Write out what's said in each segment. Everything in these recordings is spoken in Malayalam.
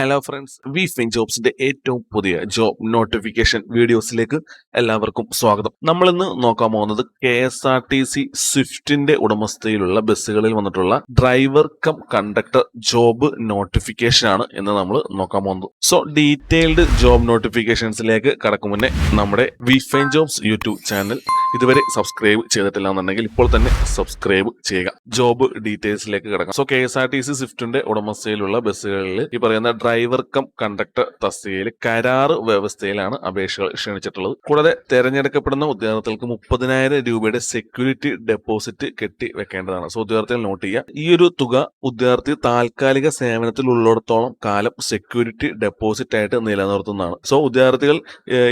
ഹലോ ഫ്രണ്ട്സ്, വി ഫിൻ ജോബ്സിന്റെ ഏറ്റവും പുതിയ ജോബ് നോട്ടിഫിക്കേഷൻ വീഡിയോസിലേക്ക് എല്ലാവർക്കും സ്വാഗതം. നമ്മൾ ഇന്ന് നോക്കാൻ പോകുന്നത് KSRTC സ്വിഫ്റ്റിന്റെ ഉടമസ്ഥയിലുള്ള ബസ്സുകളിൽ വന്നിട്ടുള്ള driver cum conductor job notification ആണ് എന്ന് നമ്മൾ നോക്കാൻ പോകുന്നത്. സോ ഡീറ്റെയിൽഡ് ജോബ് നോട്ടിഫിക്കേഷൻസിലേക്ക് കടക്കും മുന്നേ നമ്മുടെ V fine jobs YouTube channel ഇതുവരെ സബ്സ്ക്രൈബ് ചെയ്തിട്ടില്ല എന്നുണ്ടെങ്കിൽ ഇപ്പോൾ തന്നെ സബ്സ്ക്രൈബ് ചെയ്യുക. ജോബ് ഡീറ്റെയിൽസിലേക്ക് കിടക്കാം. സോ KSRTC സ്വിഫ്റ്റിന്റെ ഉടമസ്ഥയിലുള്ള ബസ്സുകളിൽ ഈ പറയുന്ന ഡ്രൈവർ കം കണ്ടക്ടർ തസ്തികയിൽ കരാറ് വ്യവസ്ഥയിലാണ് അപേക്ഷകൾ ക്ഷണിച്ചിട്ടുള്ളത്. കൂടാതെ തെരഞ്ഞെടുക്കപ്പെടുന്ന ഉദ്യോഗാർത്ഥികൾക്ക് 30,000 രൂപയുടെ സെക്യൂരിറ്റി ഡെപ്പോസിറ്റ് കെട്ടി വെക്കേണ്ടതാണ്. സോ ഉദ്യോഗാർത്ഥികൾ നോട്ട് ചെയ്യുക, ഈ ഒരു തുക ഉദ്യോഗാർത്ഥി താൽക്കാലിക സേവനത്തിൽ ഉള്ളിടത്തോളം കാലം സെക്യൂരിറ്റി ഡെപ്പോസിറ്റ് ആയിട്ട് നിലനിർത്തുന്നതാണ്. സോ ഉദ്യോഗാർത്ഥികൾ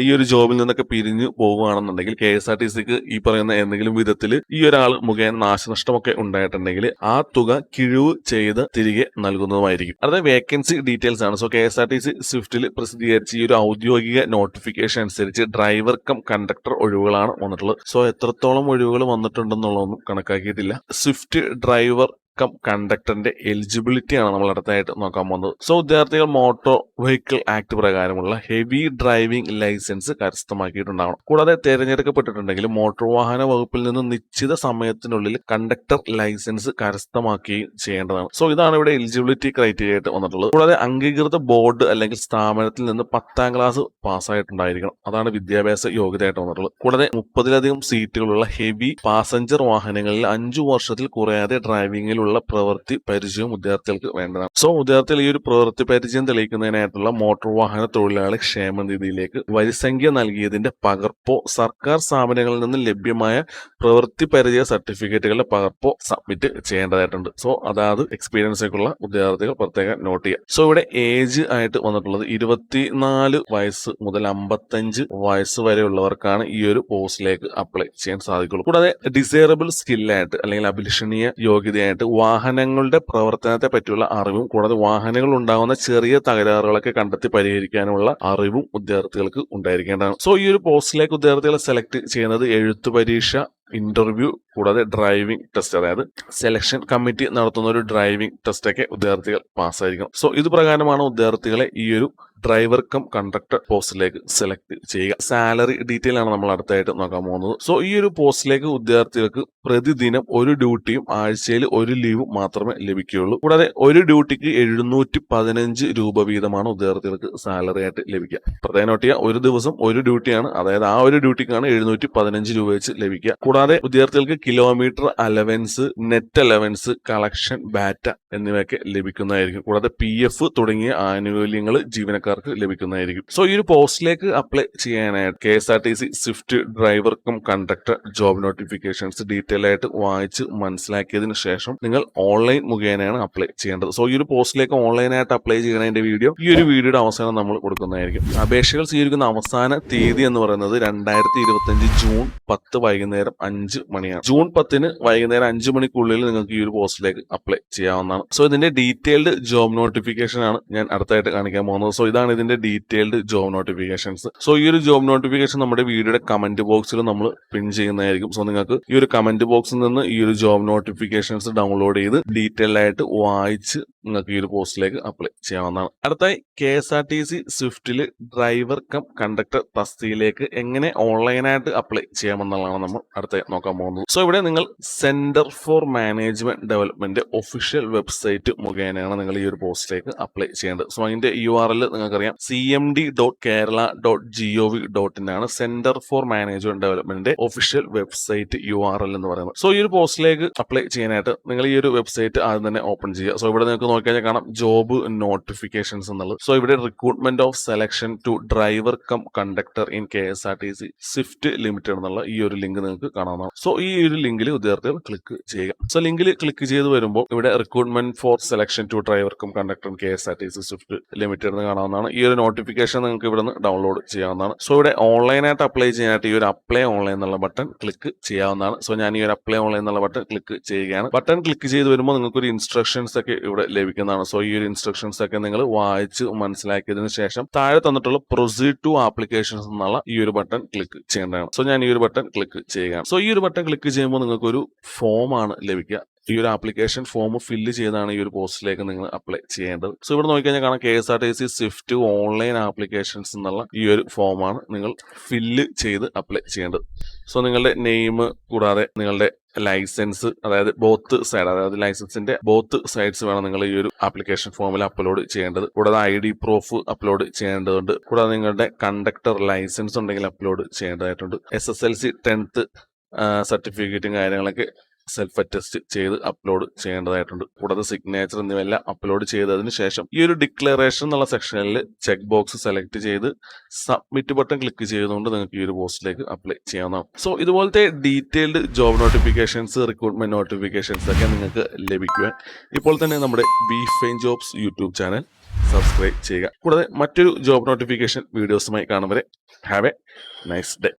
ഈ ഒരു ജോബിൽ നിന്നൊക്കെ പിരിഞ്ഞു പോവുകയാണെന്നുണ്ടെങ്കിൽ KSRTCക്ക് ഈ പറയുന്ന എന്തെങ്കിലും വിധത്തിൽ ഈ ഒരാൾ മുഖേന നാശനഷ്ടമൊക്കെ ഉണ്ടായിട്ടുണ്ടെങ്കിൽ ആ തുക കിഴിവ് ചെയ്ത് തിരികെ നൽകുന്നതുമായിരിക്കും. അതായത് വേക്കൻസി ഡീറ്റെയിൽസ് ആണ്. സോ KSRTC സ്വിഫ്റ്റിൽ പ്രസിദ്ധീകരിച്ച ഈ ഒരു ഔദ്യോഗിക നോട്ടിഫിക്കേഷൻ അനുസരിച്ച് ഡ്രൈവർ കം കണ്ടക്ടർ ഒഴിവുകളാണ് വന്നിട്ടുള്ളത്. സോ എത്രത്തോളം ഒഴിവുകൾ വന്നിട്ടുണ്ടെന്നുള്ളതൊന്നും കണക്കാക്കിയിട്ടില്ല. സ്വിഫ്റ്റ് ഡ്രൈവർ കം കണ്ടക്ടറിന്റെ എലിജിബിലിറ്റി ആണ് നമ്മൾ അടുത്തായിട്ട് നോക്കാൻ പോകുന്നത്. സോ വിദ്യാർത്ഥികൾ മോട്ടോർ വെഹിക്കിൾ ആക്ട് പ്രകാരമുള്ള ഹെവി ഡ്രൈവിംഗ് ലൈസൻസ് കരസ്ഥമാക്കിയിട്ടുണ്ടാവണം. കൂടാതെ തിരഞ്ഞെടുക്കപ്പെട്ടിട്ടുണ്ടെങ്കിൽ മോട്ടോർ വാഹന വകുപ്പിൽ നിന്ന് നിശ്ചിത സമയത്തിനുള്ളിൽ കണ്ടക്ടർ ലൈസൻസ് കരസ്ഥമാക്കുകയും ചെയ്യേണ്ടതാണ്. സോ ഇതാണ് ഇവിടെ എലിജിബിലിറ്റി ക്രൈറ്റീരിയ ആയിട്ട് വന്നിട്ടുള്ളത്. കൂടാതെ അംഗീകൃത ബോർഡ് അല്ലെങ്കിൽ സ്ഥാപനത്തിൽ നിന്ന് 10ാം ക്ലാസ് പാസ്സായിട്ടുണ്ടായിരിക്കണം. അതാണ് വിദ്യാഭ്യാസ യോഗ്യതയായിട്ട് വന്നിട്ടുള്ളത്. കൂടാതെ 30ലധികം സീറ്റുകളുള്ള ഹെവി പാസഞ്ചർ വാഹനങ്ങളിൽ 5 വർഷത്തിൽ കുറയാതെ ഡ്രൈവിംഗിലുള്ള പ്രവൃത്തി പരിചയവും വിദ്യാർത്ഥികൾക്ക് വേണ്ടതാണ്. സോ വിദ്യാർത്ഥികൾ ഈ ഒരു പ്രവൃത്തി പരിചയം തെളിയിക്കുന്നതിനായിട്ടുള്ള മോട്ടോർ വാഹന തൊഴിലാളി ക്ഷേമനിധിയിലേക്ക് വരിസംഖ്യ നൽകിയതിന്റെ പകർപ്പോ സർക്കാർ സ്ഥാപനങ്ങളിൽ നിന്ന് ലഭ്യമായ പ്രവൃത്തി പരിചയ സർട്ടിഫിക്കറ്റുകളുടെ പകർപ്പോ സബ്മിറ്റ് ചെയ്യേണ്ടതായിട്ടുണ്ട്. സോ അതായത് എക്സ്പീരിയൻസ് ഒക്കെയുള്ള വിദ്യാർത്ഥികൾ പ്രത്യേകം നോട്ട് ചെയ്യുക. സോ ഇവിടെ ഏജ് ആയിട്ട് വന്നിട്ടുള്ളത് 24 വയസ്സ് മുതൽ 55 വയസ്സ് വരെ ഉള്ളവർക്കാണ് ഈ ഒരു പോസ്റ്റിലേക്ക് അപ്ലൈ ചെയ്യാൻ സാധിക്കുള്ളൂ. കൂടാതെ ഡിസൈറബിൾ സ്കില്ലായിട്ട് അല്ലെങ്കിൽ അഭിലഷണീയ യോഗ്യതയായിട്ട് വാഹനങ്ങളുടെ പ്രവർത്തനത്തെ പറ്റിയുള്ള അറിവും കൂടാതെ വാഹനങ്ങൾ ഉണ്ടാകുന്ന ചെറിയ തകരാറുകളൊക്കെ കണ്ടെത്തി പരിഹരിക്കാനുള്ള അറിവും വിദ്യാർത്ഥികൾക്ക് ഉണ്ടായിരിക്കേണ്ടതാണ്. സോ ഈ ഒരു പോസ്റ്റിലേക്ക് വിദ്യാർത്ഥികളെ സെലക്ട് ചെയ്യുന്നത് എഴുത്തു പരീക്ഷ, ഇന്റർവ്യൂ കൂടാതെ ഡ്രൈവിംഗ് ടെസ്റ്റ്, അതായത് സെലക്ഷൻ കമ്മിറ്റി നടത്തുന്ന ഒരു ഡ്രൈവിംഗ് ടെസ്റ്റ് ഒക്കെ വിദ്യാർത്ഥികൾ പാസ്സായിരിക്കണം. സോ ഇത് പ്രകാരമാണ് വിദ്യാർത്ഥികളെ ഈ ഒരു ഡ്രൈവർ കം കണ്ടക്ടർ പോസ്റ്റിലേക്ക് സെലക്ട് ചെയ്യുക. സാലറി ഡീറ്റെയിൽ ആണ് നമ്മൾ അടുത്തായിട്ട് നോക്കാൻ പോകുന്നത്. സോ ഈ ഒരു പോസ്റ്റിലേക്ക് വിദ്യാർത്ഥികൾക്ക് പ്രതിദിനം ഒരു ഡ്യൂട്ടിയും ആഴ്ചയിൽ ഒരു ലീവും മാത്രമേ ലഭിക്കുകയുള്ളൂ. കൂടാതെ ഒരു ഡ്യൂട്ടിക്ക് 715 രൂപ വീതമാണ് വിദ്യാർത്ഥികൾക്ക് സാലറി ആയിട്ട് ലഭിക്കുക. പ്രത്യേകം നോട്ട് ചെയ്യുക, ഒരു ദിവസം ഒരു ഡ്യൂട്ടിയാണ്, അതായത് ആ ഒരു ഡ്യൂട്ടിക്കാണ് 715 രൂപ വെച്ച് ലഭിക്കുക. കൂടാതെ വിദ്യാർത്ഥികൾക്ക് kilometre allowance, net allowance, collection batta എന്നിവയൊക്കെ ലഭിക്കുന്നതായിരിക്കും. കൂടാതെ PF തുടങ്ങിയ ആനുകൂല്യങ്ങൾ ജീവനക്കാർക്ക് ലഭിക്കുന്നതായിരിക്കും. സോ ഈ ഒരു പോസ്റ്റിലേക്ക് അപ്ലൈ ചെയ്യാനായിട്ട് KSRTC Swift driver cum conductor job notifications detail ആയിട്ട് വായിച്ച് മനസ്സിലാക്കിയതിനു ശേഷം നിങ്ങൾ ഓൺലൈൻ മുഖേനയാണ് അപ്ലൈ ചെയ്യേണ്ടത്. സോ ഈ ഒരു പോസ്റ്റിലേക്ക് ഓൺലൈനായിട്ട് അപ്ലൈ ചെയ്യുന്നതിന്റെ വീഡിയോ ഈ ഒരു വീഡിയോയുടെ അവസാനം നമ്മൾ കൊടുക്കുന്നതായിരിക്കും. അപേക്ഷകൾ സ്വീകരിക്കുന്ന അവസാന തീയതി എന്ന് പറയുന്നത് 2025 ജൂൺ 10 വൈകുന്നേരം 5 മണിയാണ്. ജൂൺ 10 വൈകുന്നേരം 5 മണിക്കുള്ളിൽ നിങ്ങൾക്ക് ഈ ഒരു പോസ്റ്റിലേക്ക് അപ്ലൈ ചെയ്യാവുന്നതാണ്. സോ ഇതിന്റെ ഡീറ്റെയിൽഡ് ജോബ് നോട്ടിഫിക്കേഷൻ ആണ് ഞാൻ അടുത്തായിട്ട് കാണിക്കാൻ പോകുന്നത്. സോ ഇതാണ് ഇതിന്റെ ഡീറ്റെയിൽഡ് ജോബ് നോട്ടിഫിക്കേഷൻസ്. സോ ഈ ഒരു ജോബ് നോട്ടിഫിക്കേഷൻ നമ്മുടെ വീഡിയോയുടെ കമന്റ് ബോക്സിൽ നമ്മൾ പിൻ ചെയ്യുന്നതായിരിക്കും. സോ നിങ്ങൾക്ക് ഈ ഒരു കമന്റ് ബോക്സിൽ നിന്ന് ഈ ഒരു ജോബ് നോട്ടിഫിക്കേഷൻസ് ഡൗൺലോഡ് ചെയ്ത് ഡീറ്റെയിൽ ആയിട്ട് വായിച്ച് നിങ്ങൾക്ക് ഈ ഒരു പോസ്റ്റിലേക്ക് അപ്ലൈ ചെയ്യാവുന്നതാണ്. അടുത്തായി KSRTC സ്വിഫ്റ്റിൽ ഡ്രൈവർ കം കണ്ടക്ടർ തസ്തികയിലേക്ക് എങ്ങനെ ഓൺലൈനായിട്ട് അപ്ലൈ ചെയ്യാമെന്നുള്ളതാണ് നമ്മൾ അടുത്തായി നോക്കാൻ പോകുന്നത്. സോ ഇവിടെ നിങ്ങൾ centre for management development official website മുഖേനയാണ് നിങ്ങൾ ഈ ഒരു പോസ്റ്റിലേക്ക് അപ്ലൈ ചെയ്യേണ്ടത്. സോ അതിന്റെ URL നിങ്ങൾക്കറിയാം, cmd.kerala.gov.in ആണ് centre for management development official website URL എന്ന് പറയുന്നത്. സോ ഈ ഒരു പോസ്റ്റിലേക്ക് അപ്ലൈ ചെയ്യാനായിട്ട് നിങ്ങൾ ഈ ഒരു വെബ്സൈറ്റ് ആദ്യം തന്നെ ഓപ്പൺ ചെയ്യുക. സോ ഇവിടെ നിങ്ങൾക്ക് നോക്കിയാൽ കാണാം ജോബ് നോട്ടിഫിക്കേഷൻസ് എന്നുള്ളത്. സോ ഇവിടെ recruitment of selection to driver cum conductor in KSRTC Swift limited എന്നുള്ള ഈ ഒരു ലിങ്ക് നിങ്ങൾക്ക് കാണാവുന്നതാണ്. സോ ഈ ഒരു ലിങ്കിൽ വിദ്യാർത്ഥികൾ ക്ലിക്ക് ചെയ്യുക. സോ ലിങ്കിൽ ക്ലിക്ക് ചെയ്ത് വരുമ്പോൾ ഇവിടെ recruitment for selection to driver cum conductor in KSRTC Swift limited എന്ന് കാണാവുന്നതാണ്. ഈ ഒരു നോട്ടിഫിക്കേഷൻ നിങ്ങൾക്ക് ഇവിടെ നിന്ന് ഡൗൺലോഡ് ചെയ്യാവുന്നതാണ്. സോ ഇവിടെ ഓൺലൈനായിട്ട് അപ്ലൈ ചെയ്യാനായിട്ട് ഈ ഒരു അപ്ലൈ ഓൺലൈൻ എന്നുള്ള ബട്ടൺ ക്ലിക്ക് ചെയ്യാവുന്നതാണ്. സോ ഞാൻ ഈ ഒരു അപ്ലൈ ഓൺലൈൻ എന്നുള്ള ബട്ടൺ ക്ലിക്ക് ചെയ്യുകയാണ്. ബട്ടൺ ക്ലിക്ക് ചെയ്ത് വരുമ്പോൾ നിങ്ങൾക്ക് ഒരു ഇൻസ്ട്രക്ഷൻസ് ഒക്കെ ഇവിടെ ലഭിക്കുന്നതാണ്. സോ ഈ ഒരു ഇൻസ്ട്രക്ഷൻസ് ഒക്കെ നിങ്ങൾ വായിച്ച് മനസ്സിലാക്കിയതിനു ശേഷം താഴെ തന്നിട്ടുള്ള പ്രൊസീഡ് ടു ആപ്ലിക്കേഷൻസ് എന്നുള്ള ഈ ഒരു ബട്ടൺ ക്ലിക്ക് ചെയ്യേണ്ടതാണ്. സോ ഞാൻ ഈ ഒരു ബട്ടൺ ക്ലിക്ക് ചെയ്യുകയാണ്. സോ ഈ ഒരു ബട്ടൺ ക്ലിക്ക് ചെയ്യുമ്പോൾ നിങ്ങൾക്ക് ഒരു ഫോം ആണ് ലഭിക്കുക. ഈ ഒരു ആപ്ലിക്കേഷൻ ഫോം ഫില്ല് ചെയ്താണ് ഈ ഒരു പോസ്റ്റിലേക്ക് നിങ്ങൾ അപ്ലൈ ചെയ്യേണ്ടത്. സോ ഇവിടെ നോക്കിക്കഴിഞ്ഞാൽ കാണാം KSRTC സ്വിഫ്റ്റ് ഓൺലൈൻ ആപ്ലിക്കേഷൻസ് എന്നുള്ള ഈ ഒരു ഫോമാണ് നിങ്ങൾ ഫില്ല് ചെയ്ത് അപ്ലൈ ചെയ്യേണ്ടത്. സോ നിങ്ങളുടെ നെയിം കൂടാതെ നിങ്ങളുടെ ലൈസൻസ്, അതായത് ബോത്ത് സൈഡ്, അതായത് ലൈസൻസിന്റെ ബോത്ത് സൈഡ്സ് വേണം നിങ്ങൾ ഈ ഒരു ആപ്ലിക്കേഷൻ ഫോമിൽ അപ്ലോഡ് ചെയ്യേണ്ടത്. കൂടാതെ ID പ്രൂഫ് അപ്ലോഡ് ചെയ്യേണ്ടതുണ്ട്. കൂടാതെ നിങ്ങളുടെ കണ്ടക്ടർ ലൈസൻസ് ഉണ്ടെങ്കിൽ അപ്ലോഡ് ചെയ്യേണ്ടതായിട്ടുണ്ട്. SSLC 10th സർട്ടിഫിക്കറ്റും കാര്യങ്ങളൊക്കെ സെൽഫ് അറ്റസ്റ്റ് ചെയ്ത് അപ്ലോഡ് ചെയ്യേണ്ടതായിട്ടുണ്ട്. കൂടാതെ സിഗ്നേച്ചർ എന്നിവയെല്ലാം അപ്ലോഡ് ചെയ്തതിന് ശേഷം ഈ ഒരു ഡിക്ലറേഷൻ എന്നുള്ള സെക്ഷനിൽ ചെക്ക് ബോക്സ് സെലക്ട് ചെയ്ത് സബ്മിറ്റ് ബട്ടൺ ക്ലിക്ക് ചെയ്തുകൊണ്ട് നിങ്ങൾക്ക് ഈ ഒരു പോസ്റ്റിലേക്ക് അപ്ലൈ ചെയ്യാവുന്നതാണ്. സോ ഇതുപോലത്തെ detailed job notifications, recruitment notifications ഒക്കെ നിങ്ങൾക്ക് ലഭിക്കുവാൻ ഇപ്പോൾ തന്നെ നമ്മുടെ BFine Jobs YouTube channel subscribe ചെയ്യുക. കൂടാതെ മറ്റൊരു ജോബ് നോട്ടിഫിക്കേഷൻ വീഡിയോസുമായി കാണും വരെ ഹാവ് എ നൈസ് ഡേ.